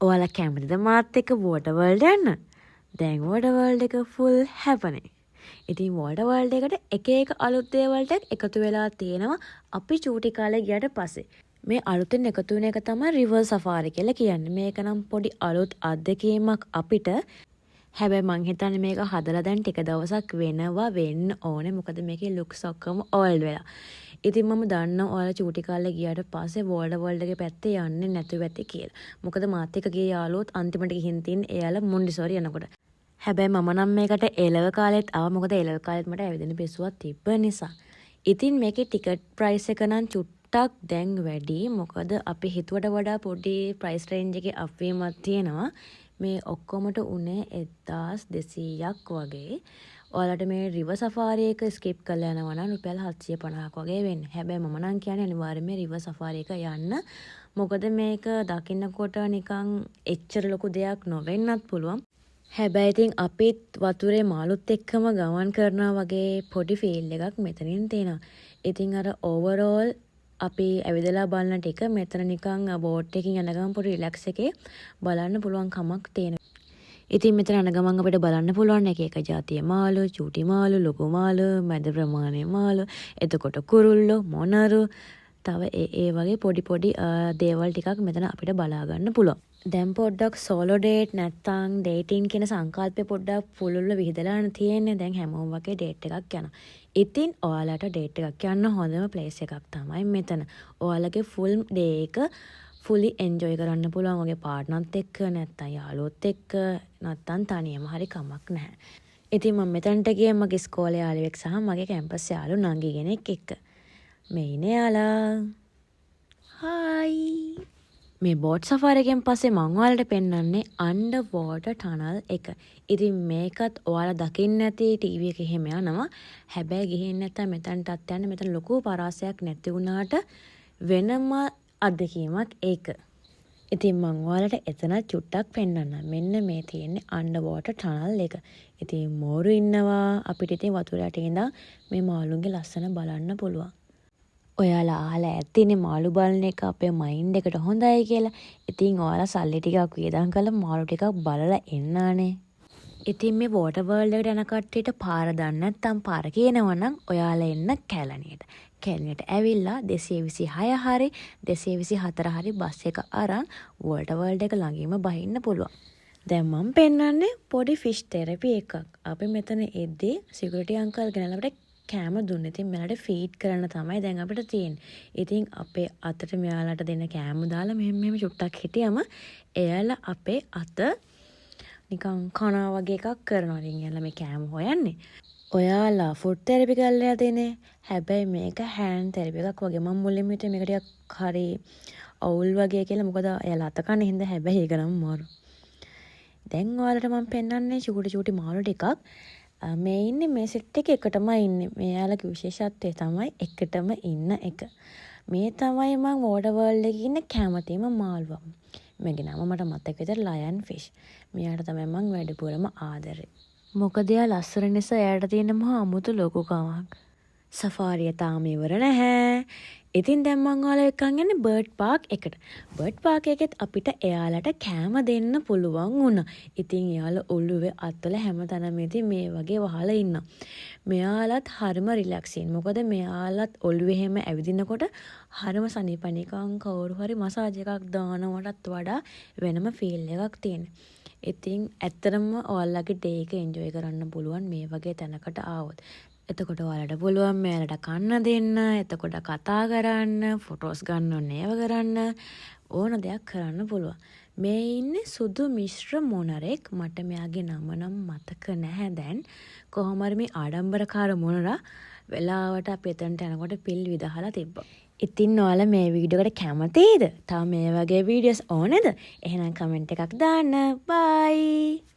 ඔයාලා කැමතිද මාත් එක්ක වෝටර් වර්ල්ඩ් යන්න? දැන් වෝටර් වර්ල්ඩ් එක ෆුල් හැපනින්. ඉතින් වෝටර් වර්ල්ඩ් එකට එක එක අලුත් දේවල් ටික එකතු වෙලා තියෙනවා අපි චූටි කාලේ ගියට පස්සේ. මේ අලුතෙන් එකතු වෙන එක තමයි රිවර් සෆාරි කියලා කියන්නේ. මේක නම් පොඩි අලුත් අත්දැකීමක් අපිට. හැබැයි මං හිතන්නේ මේක හදලා දැන් ටික දවසක් වෙන්න ඕනේ. මොකද මේකේ ලුක්ස් ඔක්කොම ඕල්ඩ් වෙලා. ඉතින් මම දන්නවා ඔයාලා චූටි කාලේ ගියාට පස්සේ වෝටර් වර්ල්ඩ් එකේ පැත්තේ යන්නේ නැතුව ඇති කියලා. මොකද මාත් එක්ක ගිය යාළුවොත් අන්තිමට ගිහින් තින්නේ එයාලා මොන්ඩිසෝරි යනකොට. හැබැයි මම නම් මේකට එලව කාලෙත් ආවා. මොකද එලව කාලෙත් මට ඇවිදින පිස්සුවක් තිබ්බ නිසා. ඉතින් මේකේ ටිකට් ප්‍රයිස් එක නම් චුට්ටක් දැන් වැඩි. මොකද අපි හිතුවට වඩා පොඩි ප්‍රයිස් රේන්ජ් එකේ අප්වීමක් තියෙනවා. මේ ඔක්කොමට උනේ 1200ක් වගේ. ඔයාලට මේ රිවර් සෆාරි එක ස්කිප් කරලා යනවා නම් රුපියල් 750ක් වගේ වෙන්නේ. හැබැයි මම නම් කියන්නේ අනිවාර්යයෙන් මේ රිවර් සෆාරි එක යන්න. මොකද මේක දකින්නකොට නිකන් එච්චර ලොකු දෙයක් නොවෙන්නත් පුළුවන්. හැබැයි ඉතින් අපිත් වතුරේ මාළුත් එක්කම ගමන් කරනවා වගේ පොඩි ෆීල් එකක් මෙතනින් තියෙනවා. ඉතින් අර ඕවරෝල් අපි ඇවිදලා බලන ටික මෙතන නිකන් බෝට් එකකින් යන ගමන් පොඩි රිලැක්ස් එකේ බලන්න පුළුවන් කමක් තියෙනවා. ඉතින් මෙතන යන ගමන් අපිට බලන්න පුළුවන් එක එක જાතිය මාළු, චූටි මාළු, ලොකු මාළු, මැද ප්‍රමාණයේ මාළු, එතකොට කුරුල්ලෝ, මොනරු, තව ඒ වගේ පොඩි දේවල් ටිකක් මෙතන අපිට බලා ගන්න පුළුවන්. දැන් පොඩ්ඩක් සෝලෝ ඩේට් නැත්තම් ඩේටින් කියන සංකල්පය පොඩ්ඩක් පුළුල්ව විහිදලාන තියෙන්නේ. දැන් හැමෝම වගේ ඩේට් එකක් යනවා. ඉතින් ඔයාලට ඩේට් එකක් යන්න හොඳම ප්ලේස් එකක් තමයි මෙතන. ඔයාලගේ ෆුල් ඩේ එක ෆුලි එන්ජොයි කරන්න පුළුවන්. ඔගේ පාර්ට්නර්ත් එක්ක නැත්තම් යාළුවොත් එක්ක නැත්තම් තනියම හරි කමක් නැහැ. ඉතින් මම මෙතනට ගියේ මගේ ඉස්කෝලේ යාළුවෙක් සහ මගේ කැම්පස් යාළු නංගි කෙනෙක් එක්ක. මේ ඉන්නේ යාලා. හායි. මේ බෝට් සෆාරි එකෙන් පස්සේ මම ඔයාලට පෙන්වන්නේ අන්ඩර් වෝටර් ටනල් එක. ඉතින් මේකත් ඔයාලා දකින්න ඇති ටීවී එකේ එහෙම යනවා. හැබැයි ගිහින් නැත්තම් මෙතනටත් යන්න. මෙතන ලොකු පරාසයක් නැති වුණාට වෙනම අත්දැකීමක් ඒක. ඉතින් මම ඔයාලට එතන චුට්ටක් පෙන්වන්නම්. මෙන්න මේ තියෙන්නේ අන්ඩර් වෝටර් ටනල් එක. ඉතින් මෝරු ඉන්නවා. අපිට ඉතින් වතුර යට ඉඳන් මේ මාළුන්ගේ ලස්සන බලන්න පුළුවන්. ඔයාලා අහලා ඇතිනේ මාළු බලන එක අපේ මයින්ඩ් එකට හොඳයි කියලා. ඉතින් ඔයාලා සල්ලි ටිකක් වියදම් කරලා මාළු ටිකක් බලලා එන්නානේ. ඉතින් මේ වෝටර් වර්ල්ඩ් එකට යන කට්ටියට පාර දන්නේ නැත්නම් පාර කියනවා නම් ඔයාලා එන්න කැලණියට. කැලණියට ඇවිල්ලා 226 හරි 224 හරි බස් එක අරන් වෝටර් වර්ල්ඩ් එක ළඟින්ම බහින්න පුළුවන්. දැන් මම පෙන්වන්නේ පොඩි ෆිෂ් තෙරපි එකක්. අපි මෙතන එද්දී සිකියුරිටි අංකල් ගෙනල්ලා අපිට කෑම දුන්නේ. ඉතින් මෙයාලට ෆීඩ් කරන්න තමයි දැන් අපිට තියෙන්නේ. ඉතින් අපේ අතට මෙයාලට දෙන කෑම දාලා මෙහෙම චුට්ටක් හිටියම එයාලා අපේ අත නිකන් කනවා වගේ එකක් කරනවා. ඉතින් එයාලා මේ කෑම හොයන්නේ. ඔයාලා ෆුඩ් තෙරපි කරලා තියෙන්නේ. හැබැයි මේක හෑන්ඩ් තෙරපි එකක් වගේ. මම මුලින්ම හිතුවේ මේක ටිකක් හරි අවුල් වගේ කියලා. මොකද එයාලා අත කන්නේ හින්දා. හැබැයි ඒක නම් මාරු. දැන් ඔයාලට මම පෙන්වන්නේ චූටි මාළු ටිකක්. මේ ඉන්නේ මේ සෙට් එකේ එකටම ඉන්නේ. මෙයාලගේ විශේෂත්වය තමයි එකටම ඉන්න එක. මේ තමයි මම වෝටර් වර්ල්ඩ් එකේ ඉන්න කැමතිම මාළුවා. මේගේ නම මට මතක විතර ලයන් ෆිෂ්. මෙයාට තමයි මම වැඩිපුරම ආදරේ. මොකද එයා ලස්සන නිසා එයාට තියෙන මහා අමුතු ලොකුකමක්. සෆාරිය තාම ඉවර නැහැ. ඉතින් දැන් මම ඔයාලා එක්කන් යන්නේ බර්ඩ් පාක් එකට. බර්ඩ් පාක් එකෙත් අපිට එයාලට කෑම දෙන්න පුළුවන් වුණා. ඉතින් එයාලා ඔළුවේ අත්වල හැමතැනම ඉතින් මේ වගේ වහලා ඉන්නවා. මෙයාලත් හරිම රිලැක්සින්. මොකද මෙයාලත් ඔළුවේ හැම ඇවිදිනකොට හරිම සනීපනිකන් කවුරු හරි මසාජ් එකක් දානවටත් වඩා වෙනම ෆීල් එකක් තියෙනවා. ඉතින් ඇත්තටම ඔයාලගේ ඩේ එක එන්ජොයි කරන්න පුළුවන් මේ වගේ තැනකට ආවොත්. එතකොට ඔයාලට පුළුවන් මෙයාලට කන්න දෙන්න, එතකොට කතා කරන්න, ෆොටෝස් ගන්න ඕනේව කරන්න, ඕන දෙයක් කරන්න පුළුවන්. මේ ඉන්නේ සුදු මිශ්‍ර මොනරෙක්. මට මෙයාගේ නම නම් මතක නැහැ දැන්. කොහොම හරි මේ ආඩම්බරකාර මොනරා වෙලාවට අපි එතනට යනකොට පිල් විදහලා තිබ්බා. ඉතින් ඔයාලා මේ වීඩියෝ එකට කැමතිද? තව මේ වගේ වීඩියෝස් ඕනේද? එහෙනම් කමෙන්ට් එකක් දාන්න. බයි.